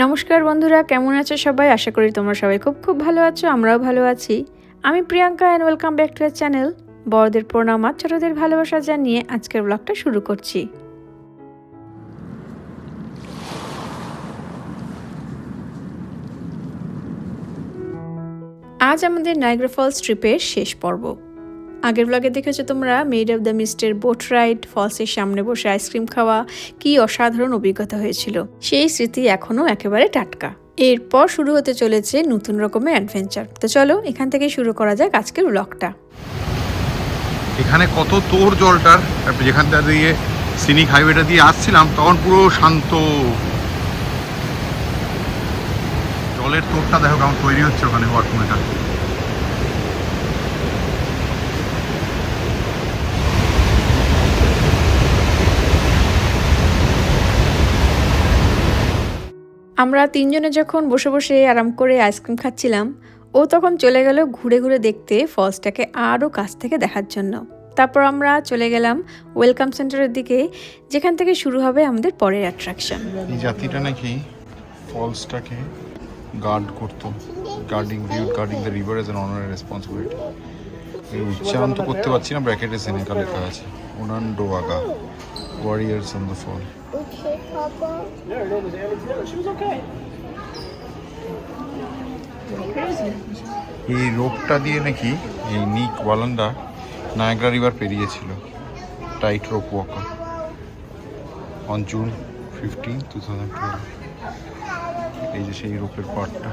নমস্কার বন্ধুরা, কেমন আছো সবাই? আশা করি তোমরা সবাই খুব ভালো আছো। আমরাও ভালো আছি। আমি Priyanka and welcome back to our channel. বড়দের প্রণাম আর ছোটদের ভালোবাসা জানিয়ে আজকের ব্লগটা শুরু করছি। আজ আমাদের নায়াগ্রা ফলস ট্রিপের শেষ পর্ব। আগের ব্লগে দেখেছো তোমরা মেড অফ দ্য মিস্টের বোট রাইড, ফলসের সামনে বসে আইসক্রিম খাওয়া, কি অসাধারণ অভিজ্ঞতা হয়েছিল। সেই স্মৃতি এখনও একেবারে টাটকা। এরপর শুরু হতে চলেছে নতুন রকমের অ্যাডভেঞ্চার। তো চলো এখান থেকে শুরু করা যাক আজকের ব্লগটা। এখানে কত তোর জলটার, যেখানটা দিয়ে সিনিক হাইওয়েটা দিয়ে আসছিলাম তখন পুরো শান্ত। জলের তোরটা দেখো কেমন তৈরি হচ্ছে ওখানে ওয়াটারমেটা। আমরা তিনজনে যখন বসে বসে আরাম করে আইসক্রিম খাচ্ছিলাম, ও তখন চলে গেল ঘুরে ঘুরে দেখতে ফলসটাকে আরও কাছ থেকে দেখার জন্য। তারপর আমরা চলে গেলাম ওয়েলকাম সেন্টারের দিকে, যেখান থেকে শুরু হবে আমাদের পরের অ্যাট্রাকশন। এই জাতিটা নাকি ফলসটাকে গার্ড করতো, guarding the river as an honorary responsibility. এই উচ্চারণ তো করতে পারছি না, ব্র্যাকেটে সেনেকা লেখা আছে ওনান্ডো আগা warriors on the fall. Okay, Papa. Yeah, her name was Amy Taylor. She was okay. এই রোপটা দিয়ে নাকি এই নিক ওয়ালান্ডা নায়াগ্রা রিভার পেরিয়েছিল, tight rope walker, on June 15, 2012। এই যে সেই রোপের পার্টটা,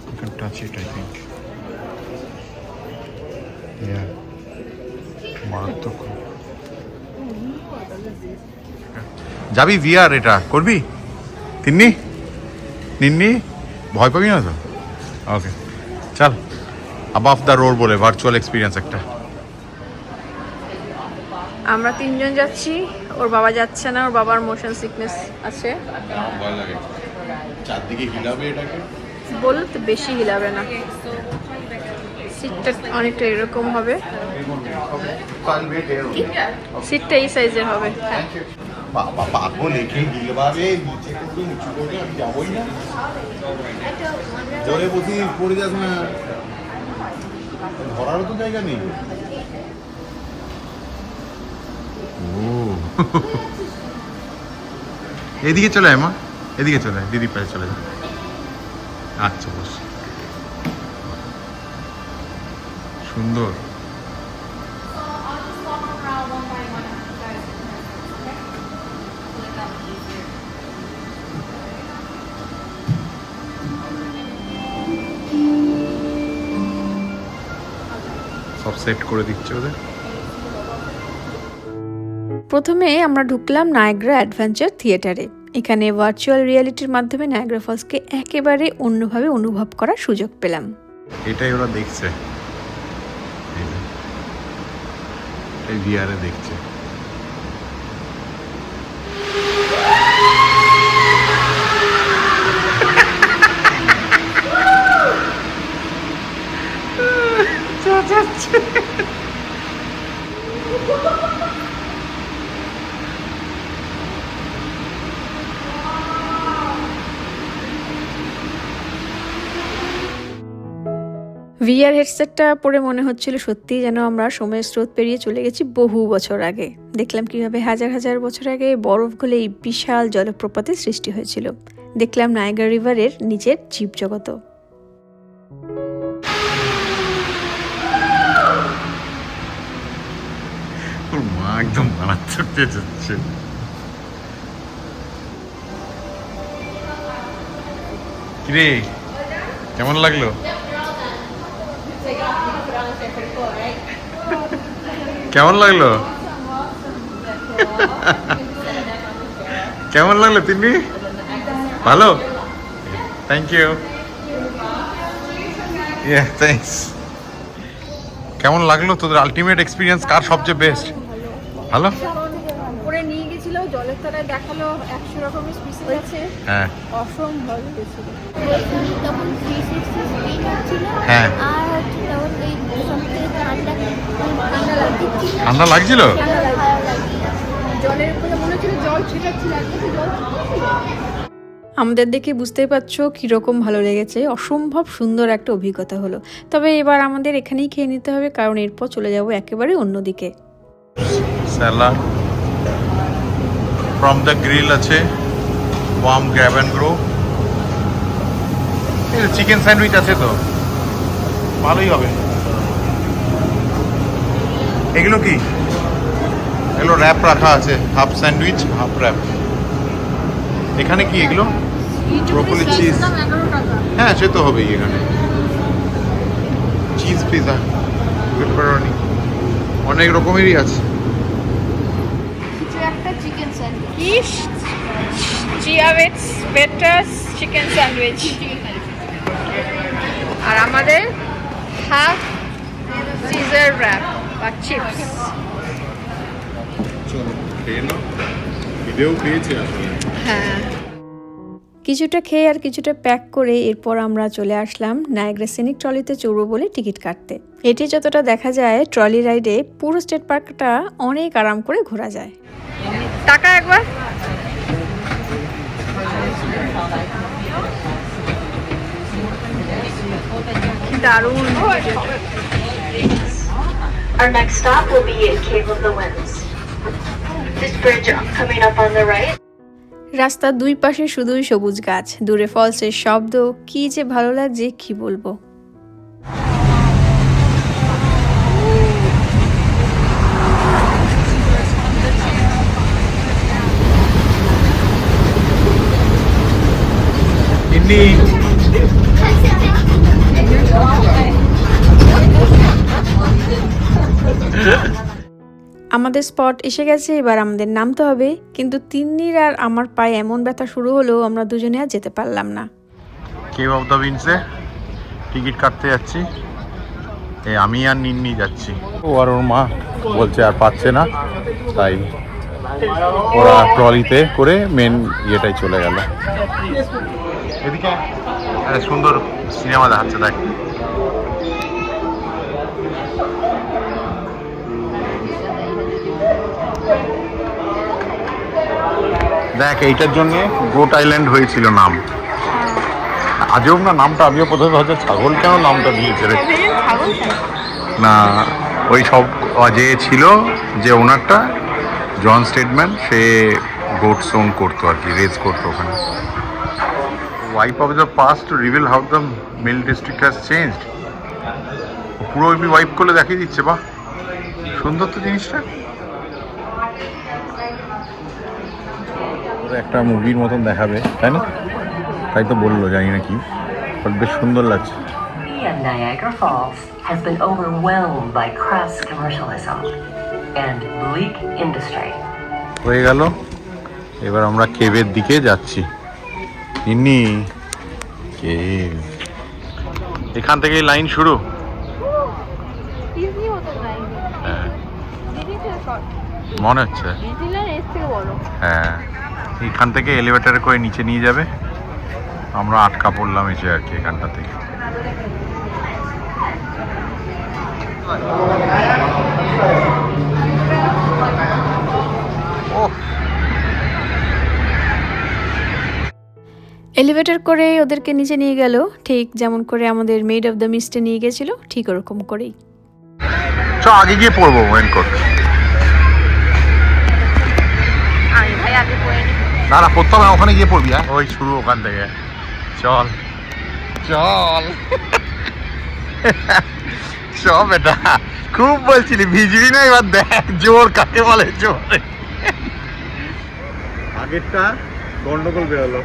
you can touch it, I think. Yeah, মারাত্মক। যাবি ভিআর, এটা করবি তিন্নি নিন্নি, ভয় পাবি না তো? ওকে চল, আবাভ দ্য রোড বলে ভার্চুয়াল এক্সপিরিয়েন্স একটা। আমরা তিনজন যাচ্ছি, ওর বাবা যাচ্ছে না, ওর বাবার মোশন সিকনেস আছে। ভয় লাগে, চারদিকে হিলাবে এটাকে, বললে তো বেশি হিলাবে না, সিটটা অনেকটা এরকম হবে, সিটটা এই সাইজের হবে। হ্যাঁ, বাবা পাগল এখানে গিলবাবে, নিচে করবে উঁচু করবে, আমি যাবোই না। জলে বসি পড়ে যাস না, ধরারও তো জায়গা নেই। এদিকে চলে আয় মা, এদিকে চলে আয়, দিদি পাশে চলে যায়। আচ্ছা বস, সুন্দর। সব সেট করে দিচ্ছে ওদের। প্রথমে আমরা ঢুকলাম নায়াগ্রা অ্যাডভেঞ্চার থিয়েটারে। এখানে ভার্চুয়াল রিয়ালিটির মাধ্যমে নায়াগ্রা ফলসকে একেবারে অন্যভাবে অনুভব করার সুযোগ পেলাম। এটাই ওরা দেখছে, এই ভিআরে দেখছে। ভিআর হেডসেটটা পরে মনে হচ্ছিল সত্যি যেন আমরা সময়ের স্রোত পেরিয়ে চলে গেছি বহু বছর আগে। দেখলাম কিভাবে হাজার হাজার বছর আগে বরফ গলে এই বিশাল জলপ্রপাতের সৃষ্টি হয়েছিল। দেখলাম নায়াগ্রা রিভারের নিচের জীবজগত। ওর মা একদম মারাত্মক যাচ্ছে। কিরে কেমন লাগলো? কেমন লাগলো? কেমন লাগলো তিন্নি? ভালো, থ্যাংক ইউ। Yeah thanks. কেমন লাগলো তোদের আলটিমেট এক্সপিরিয়েন্স? কার সবচেয়ে বেস্ট? ভালো। উপরে নিয়ে গেছিল, জলের তলায় দেখালো 100 রকমের স্পিসিস আছে। হ্যাঁ, অসম্ভব লেগেছিল। তখন 360 স্পিড হচ্ছিল। হ্যাঁ। আর তখন এই সবথেকে ঠান্ডা লাগছিল। জলের উপরে মনে হচ্ছিল জল ছিটাচ্ছিল, একদম জল ছিটাচ্ছিল। আমাদের দেখে বুঝতেই পারছো কীরকম ভালো লেগেছে, অসম্ভব সুন্দর একটা অভিজ্ঞতা হলো। তবে এবার আমাদের এখানেই খেয়ে নিতে হবে, কারণ এরপর চলে যাব একেবারে অন্যদিকে। স্যালাড ফ্রম দ্য গ্রিল আছে, warm grab and grow, chicken sandwich আছে, তো ভালোই হবে। এগুলো কি? এগুলো র্যাপ রাখা আছে, হাফ স্যান্ডউইচ হাফ র্যাপ। এখানে কি এগুলো? Broccoli cheese. হ্যাঁ, সে তো হবেই। এখানে চিজ পিজা, পেপারনি, অনেক রকমেরই আছে। কিছু একটা chicken sandwich, Kish চিয়াবেটস বেটাস chicken sandwich, আর আমাদের হাফ সিজার র্যাপ বা চিপস। চলো খেয়ে নাও, ভিডিও পেয়েছি আসলে। হ্যাঁ, কিছুটা খেয়ে আর কিছুটা প্যাক করে এরপর আমরা চলে আসলাম নায়াগ্রা সিনিক ট্রলিতে চড়বো বলে টিকিট কাটতে। এটি যতটা দেখা যায় ট্রলি রাইডে পুরো স্টেট পার্কটা অনেক আরাম করে ঘোরা যায়। টাকা একবার দারুণ। Our next stop will be at Cave of the Winds. This bridge coming up on the right. রাস্তার দুই পাশে শুধুই সবুজ গাছ, দূরে ফলসের শব্দ, কি যে ভালো লাগছে কি বলবো। আমাদের স্পট এসে গেছে, এবার আমাদের নামতে হবে। কিন্তু তিন্নির আর আমার পায়ে এমন ব্যথা শুরু হলো, আমরা দুজনে আর যেতে পারলাম না। কেভ অফ দ্য উইন্ডসে টিকিট কাটতে যাচ্ছি। আমি আর নিন্নি যাচ্ছি। ও আর ওর মা বলছে আর পাচ্ছে না, তাই ওরা ট্রলিতে করে মেন ইয়েটাই চলে গেল। এদিকে সুন্দর সিনেমা দেখাচ্ছে, দেখ। দেখ, এইটার জন্য গোট আইল্যান্ড হয়েছিল নাম। আজও না নামটা, আমিও প্রথমে ভাবছি ছাগল কেন নামটা দিয়েছে রে। না, ওই সব যে ছিল, যে ওনারটা জন স্টেটম্যান, সে গোটস ওন করতো আর কি, রেজ করতো ওখানে। Wipe off the past to reveal how the mill district has changed. পুরো এমনি ওয়াইপ করলে দেখিয়ে দিচ্ছে। বাহ, সুন্দর তো জিনিসটা। একটা মুভির মতন দেখাবে, তাই না? তাই তো বললো, জানি না কি, বাট বেশ সুন্দর লাগছে। Niagara Falls has been overwhelmed by crass commercialism and bleak industry. হয়ে গেল, এবার আমরা কেভের দিকে যাচ্ছি। ইন্নি কেভ, এখান থেকেই লাইন শুরু। ডিজনি মতো নাই, হ্যাঁ, ডিজনি তো শর্ট, মনে হচ্ছে। ডিজনিল্যান্ড এর থেকে বড়। হ্যাঁ, এখান থেকে এলিভেটরে করে নিচে নিয়ে যাবে। আমরা আটকা পড়লাম এসে আর কি এখানটা থেকে। এলিভেটর করে ওদেরকে নিচে নিয়ে গেল, ঠিক যেমন করে আমাদের মেড অফ দ্য মিস্টে নিয়ে গেছিল, ঠিক ওরকম করেই। চ আগে গিয়ে পড়বো রেনকোট। আমি ভাই আগে পড়ে নি। না না, পড়তে হবে না, ওখানে গিয়ে পড়বি। হ্যাঁ, ওই শুরু ওখান থেকে। চল চল চ বেটা, খুব বলছিলি ভিজবি না, এবার দেখ জোর কাকে বলে, জোর। আগেরটা গন্ডগোল বেরোলো,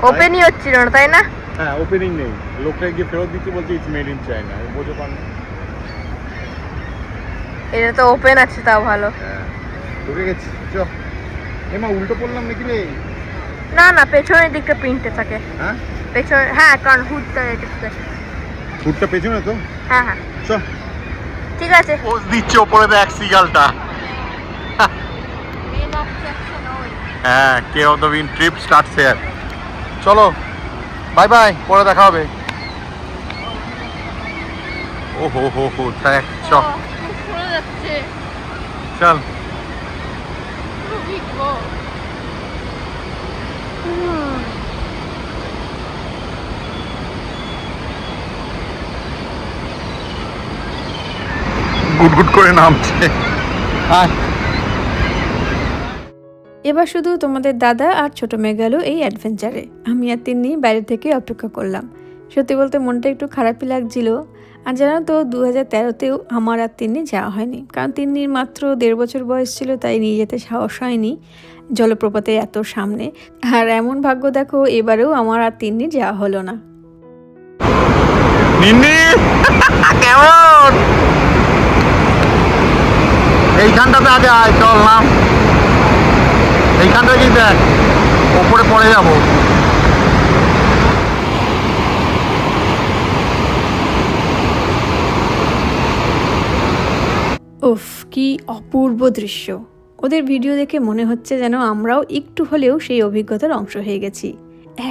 ওপেনই হচ্ছিল না, তাই না? হ্যাঁ, ওপেনিং নেই, লোকটা গিয়ে ফেরত দিচ্ছে, বলছে ইটস মেড ইন চায়না। বোঝো পান না? এটা তো ওপেন আছে, তাও ভালো। হ্যাঁ, ঢুকে গেছি। চ এমা, উল্টো পড়লাম নাকি রে? না না, পেছনের দিকটা প্রিন্টে থাকে। হ্যাঁ, পেছন, হ্যাঁ, কারণ হুডটা এটা। ফুটটা পেছনে তো। হ্যাঁ হ্যাঁ, চ, ঠিক আছে। পোজ দিচ্ছে ওপরে, দেখ সিগালটা। হ্যাঁ, cave of the wind trip starts here. চলো, বাই বাই, পরে দেখা হবে। ও হো হো হো, দেখ। চ, শোনা যাচ্ছে। চল। গুটগুট করে নামছে। এবার শুধু তোমাদের দাদা আর ছোট মেয়ে গেল এই অ্যাডভেঞ্চারে। আমি আর তিন্নি বাইরে থেকে অপেক্ষা করলাম। সত্যি বলতে মনটা একটু খারাপই লাগছিল। আর জানো তো 2013তেও আমার আর তিন্নি যাওয়া হয়নি, কারণ তিন্নির মাত্র 1.5 বছর বয়স ছিল, তাই নিয়ে যেতে সাহস হয়নি জলপ্রপাতে এত সামনে। আর এমন ভাগ্য দেখো এবারেও আমার আর তিন্নির যাওয়া হলো না। নিন্নি কেমন? এইখানটাতে আগে আয়, চল নাম। এইখানটা কি দেখ, ওপরে পড়ে যাবো। উফ, কি অপূর্ব দৃশ্য! ওদের ভিডিও দেখে মনে হচ্ছে যেন আমরাও একটু হলেও সেই অভিজ্ঞতার অংশ হয়ে গেছি।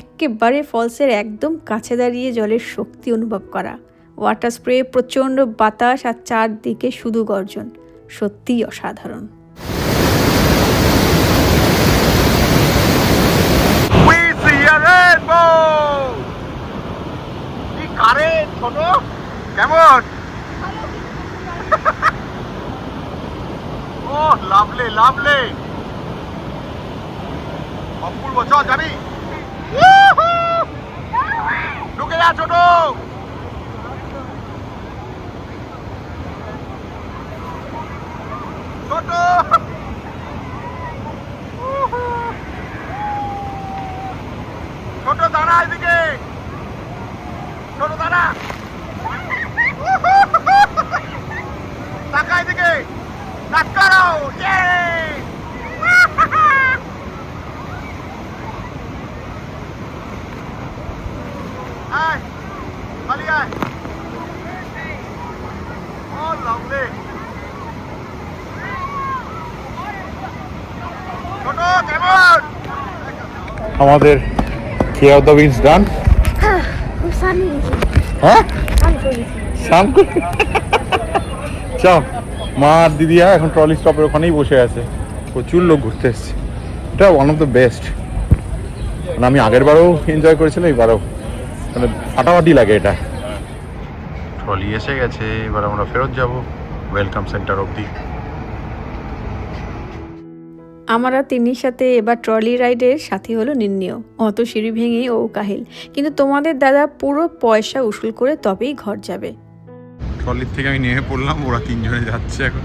একেবারে ফলসের একদম কাছে দাঁড়িয়ে জলের শক্তি অনুভব করা, ওয়াটার স্প্রে, প্রচণ্ড বাতাস আর চারদিকে শুধু গর্জন, সত্যিই অসাধারণ। কেমন? ও লাভলি লাভলি, অপূর্ব। চল যাবি? ঢুকে যা ছোট। ছোট ছোট দাঁড়া, এদিকে ছোট দাঁড়া, টাকা এদিকে ডাক্তারও। আয় খালি আয়। ও লাভলি, ছোট কেমন? আমাদের কেয়ার অফ দ্য উইন্ডস ডান। হ্যাঁ স্নান করে চল। মা আর দিদিয়া এখন ট্রলি স্টপের ওখানেই বসে আছে, প্রচুর লোক ঘুরতে এসছে। এটা ওয়ান অফ দ্য বেস্ট। মানে আমি আগের বারেও এনজয় করেছিলাম, এবারেও মানে ফাটাফাটি লাগে এটা। ট্রলি এসে গেছে, এবার আমরা ফেরত যাব ওয়েলকাম সেন্টার অবধি। আমার আর তিন্নির সাথে এবার ট্রলি রাইডের সাথী হলো নিন্নিও। অত সিঁড়ি ভেঙে ও কাহিল, কিন্তু তোমাদের দাদা পুরো পয়সা উসুল করে তবেই ঘর যাবে। ট্রলির থেকে আমি নেমে পড়লাম, ওরা তিনজনে যাচ্ছে এখন।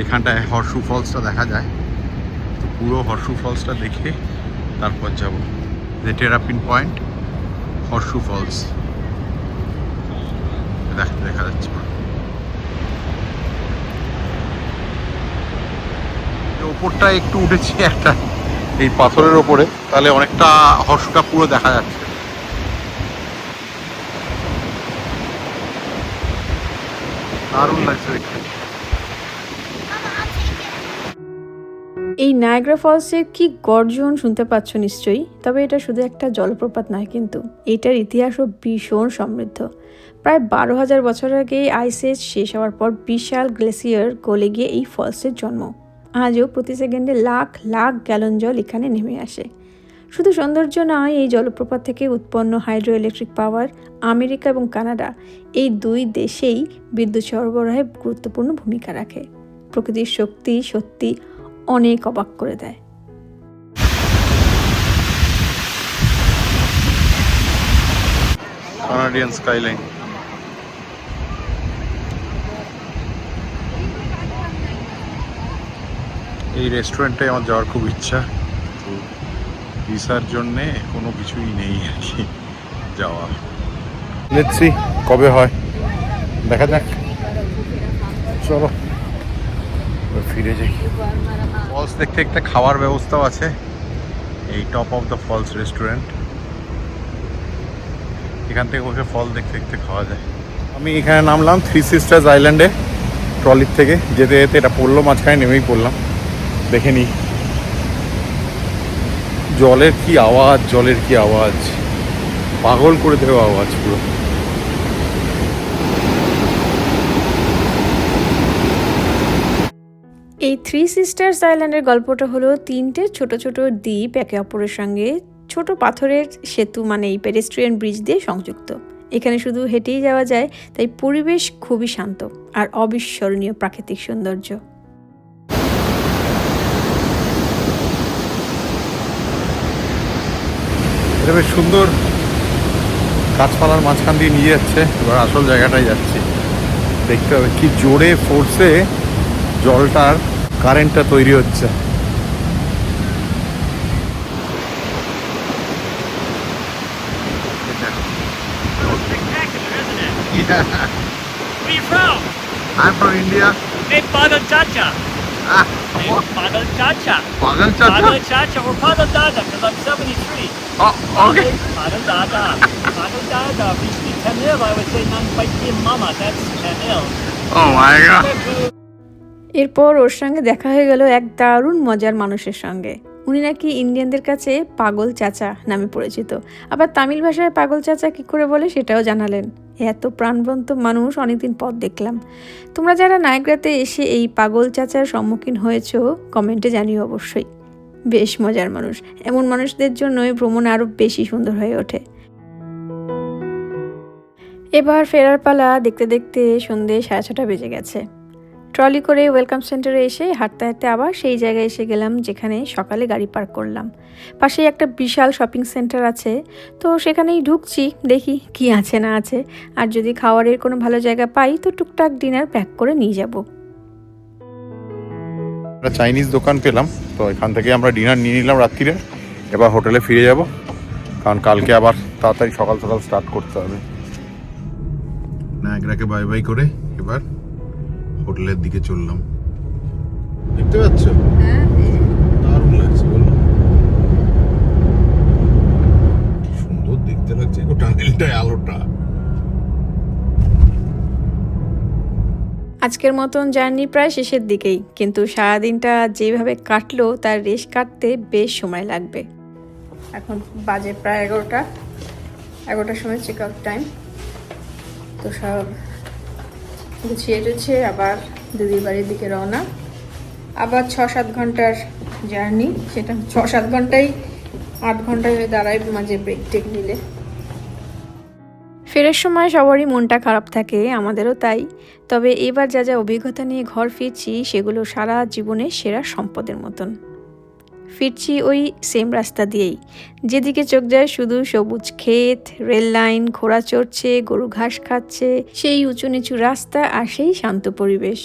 এখানটায় হর্ষু ফলসটা দেখা যায়, তো পুরো হর্ষু ফলসটা দেখে তারপর যাব। যে টেরাপিন পয়েন্ট, হর্ষু ফলস দেখা যাচ্ছে। ওপরটা একটু উঠেছি একটা এই পাথরের ওপরে, তাহলে অনেকটা হর্ষটা পুরো দেখা যাচ্ছে। দারুণ লাগছে দেখতে। এই নায়াগ্রা ফলসের কি গর্জন শুনতে পাচ্ছ নিশ্চয়ই। তবে এটা শুধু একটা জলপ্রপাত নয়, কিন্তু এটার ইতিহাসও ভীষণ সমৃদ্ধ। প্রায় 12,000 বছর আগে আইস এজ শেষ হওয়ার পর বিশাল গ্লেসিয়ার গলে গিয়ে এই ফলসের জন্ম। আজও প্রতি সেকেন্ডে লাখ লাখ গ্যালন জল এখানে নেমে আসে। শুধু সৌন্দর্য নয়, এই জলপ্রপাত থেকে উৎপন্ন হাইড্রো ইলেকট্রিক পাওয়ার আমেরিকা এবং কানাডা এই দুই দেশেই বিদ্যুৎ সরবরাহে গুরুত্বপূর্ণ ভূমিকা রাখে। প্রকৃতির শক্তি সত্যি অনেক অবাক করে দেয়। Canadian skyline. এই রেস্টুরেন্টে আমার যাওয়ার খুব ইচ্ছা, তো ভিসার জন্যে কোনো কিছুই নেই আর কি যাওয়া। লেটস সি কবে হয়, দেখা যাক। চলো ফিরে যাই। ফলস দেখতে একটা খাওয়ার ব্যবস্থাও আছে, এই top of the falls restaurant. এখান থেকে বসে ফল দেখতে দেখতে খাওয়া যায়। আমি এখানে নামলাম থ্রি সিস্টার্স আইল্যান্ডে ট্রলির থেকে। যেতে যেতে এটা পড়লো, মাঝখানে নেমেই পড়লাম। দেখে নি জলের কি আওয়াজ, জলের কি আওয়াজ, পাগল করে দেওয়া আওয়াজ পুরো। এই থ্রি সিস্টার্স আইল্যান্ডের গল্পটা হলো 3টে ছোট ছোট দ্বীপ একে অপরের সঙ্গে ছোট পাথরের সেতু মানে এই পেডেস্ট্রিয়ান ব্রিজ দিয়ে সংযুক্ত। এখানে শুধু হেঁটেই যাওয়া যায়, তাই পরিবেশ খুবই শান্ত আর অবিস্মরণীয় প্রাকৃতিক সৌন্দর্য। এটা বেশ সুন্দর, গাছপালার মাঝখান দিয়ে নিয়ে যাচ্ছে। এবার আসল জায়গাটায় যাচ্ছি, দেখতে হবে কি জোরে ফোর্সে জলটার কারেন্টটা তৈরি হচ্ছে। Where are you from? I'm from India. Hey, Pagal Chacha. Ah, Hey, Pagal Chacha. Pagal Pagal Chacha or Pagal Dada, because I'm 73. Oh, okay. Pagal Dada. Pagal Dada. If you speak Tamil, I would say Nang Paiti Mama. That's Tamil. Oh my God. এরপর ওর সঙ্গে দেখা হয়ে গেল এক দারুণ মজার মানুষের সঙ্গে। উনি নাকি ইন্ডিয়ানদের কাছে পাগল চাচা নামে পরিচিত, আবার তামিল ভাষায় পাগল চাচা কী করে বলে সেটাও জানালেন। এত প্রাণবন্ত মানুষ অনেকদিন পর দেখলাম। তোমরা যারা নায়াগ্রাতে এসে এই পাগল চাচার সম্মুখীন হয়েছো কমেন্টে জানিও অবশ্যই। বেশ মজার মানুষ, এমন মানুষদের জন্যই ভ্রমণ আরও বেশি সুন্দর হয়ে ওঠে। এবার ফেরার পালা। দেখতে দেখতে সন্ধ্যে 6:30 বেজে গেছে। ট্রলি করে ওয়েলকাম সেন্টারে এসে হাঁটতে হাঁটতে আবার সেই জায়গায় এসে গেলাম যেখানে সকালে গাড়ি পার্ক করলাম। পাশেই একটা বিশাল শপিং সেন্টার আছে, তো সেখানেই ঢুকছি, দেখি কি আছে না আছে, আর যদি খাওয়ারের কোনো ভালো জায়গা পাই তো টুকটাক ডিনার প্যাক করে নিয়ে যাব। একটা চাইনিজ দোকান পেলাম, তো এখান থেকে আমরা ডিনার নিয়ে নিলাম রাত্রিরে। এবার হোটেলে ফিরে যাব, কারণ কালকে আবার তাড়াতাড়ি সকাল সকাল স্টার্ট করতে হবে। নায়াগ্রাকে বাই বাই করে এবার হোটেলের দিকে চললাম। দেখতে পাচ্ছ দারুণ লাগছে, বলো সুন্দর দেখতে লাগছে টানেলটায় আলোটা। আজকের মতন জার্নি প্রায় শেষের দিকেই, কিন্তু সারাদিনটা যেভাবে কাটলো তার রেশ কাটতে বেশ সময় লাগবে। এখন বাজে প্রায় 11টার সময় চেক আউট টাইম। তো সব গুছিয়ে টুছিয়ে আবার দিদির বাড়ির দিকে রওনা। আবার 6-7 ঘন্টার জার্নি, সেটা 6-7 ঘন্টাই 8 ঘন্টায় হয়ে দাঁড়ায় মাঝে ব্রেক টেক নিলে। ফেরার সময় সবারই মনটা খারাপ থাকে, আমাদেরও তাই। তবে এবার যা যা অভিজ্ঞতা নিয়ে ঘর ফিরছি সেগুলো সারা জীবনের সেরা সম্পদের মতন। ফিরছি ওই সেম রাস্তা দিয়েই, যেদিকে চোখ যায় শুধু সবুজ ক্ষেত, রেল লাইন, ঘোড়া চড়ছে, গরু ঘাস খাচ্ছে, সেই উঁচু নিচু রাস্তা আর সেই শান্ত পরিবেশ।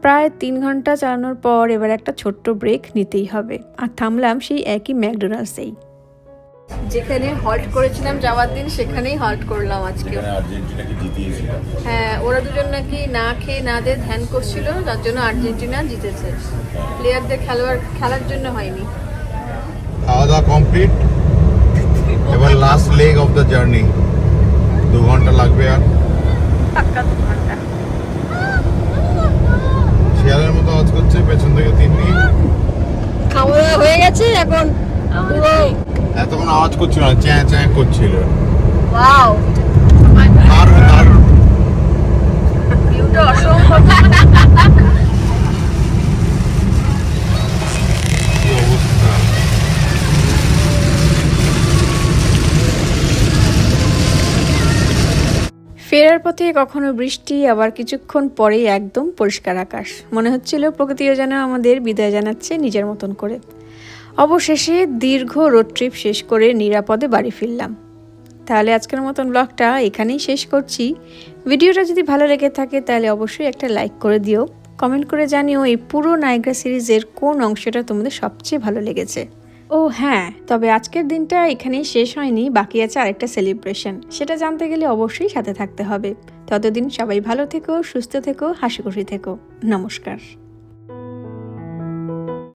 প্রায় 3 ঘন্টা চালানোর পর এবার একটা ছোট্ট ব্রেক নিতেই হবে, আর থামলাম সেই একই ম্যাকডোনাল্ডসেই। যেখানে হল্ট করেছিলাম যাওয়ার দিন সেখানেই হল্ট করলাম আজকে। হ্যাঁ, ওরা দুজন নাকি না খেয়ে না দিয়ে ধ্যান করছিল, যার জন্য আর্জেন্টিনা জিতেছে। প্লেয়ারদের খেলার জন্য হয়নি। খাওয়া দাওয়া কমপ্লিট, এবার last leg of the journey. 2 ঘন্টা লাগবে আর পাক্কা 2 ঘন্টা। শিয়ালের মতো আওয়াজ করছে পেছন থেকে তিন্নি। খাওয়া দাওয়া হয়ে গেছে, এখন পুরো এতক্ষণ আওয়াজ করছিল না, চ্যাঁ চ্যাঁ করছিল। ওয়াও, দারুণ দারুণ ভিউটা অসম্ভব। কি অবস্থা। ফেরার পথে কখনো বৃষ্টি, আবার কিছুক্ষণ পরেই একদম পরিষ্কার আকাশ। মনে হচ্ছিল প্রকৃতিও যেন আমাদের বিদায় জানাচ্ছে নিজের মতন করে। অবশেষে দীর্ঘ রোড ট্রিপ শেষ করে নিরাপদে বাড়ি ফিরলাম। তাহলে আজকের মতন ব্লগটা এখানেই শেষ করছি। ভিডিওটা যদি ভালো লেগে থাকে তাহলে অবশ্যই একটা লাইক করে দিও, কমেন্ট করে জানিও এই পুরো নায়াগ্রা সিরিজের কোন অংশটা তোমাদের সবচেয়ে ভালো লেগেছে। ও হ্যাঁ, তবে আজকের দিনটা এখানেই শেষ হয়নি, বাকি আছে আরেকটা সেলিব্রেশন। সেটা জানতে গেলে অবশ্যই সাথে থাকতে হবে। ততদিন সবাই ভালো থেকো, সুস্থ থেকো, হাসি খুশি থেকো। নমস্কার।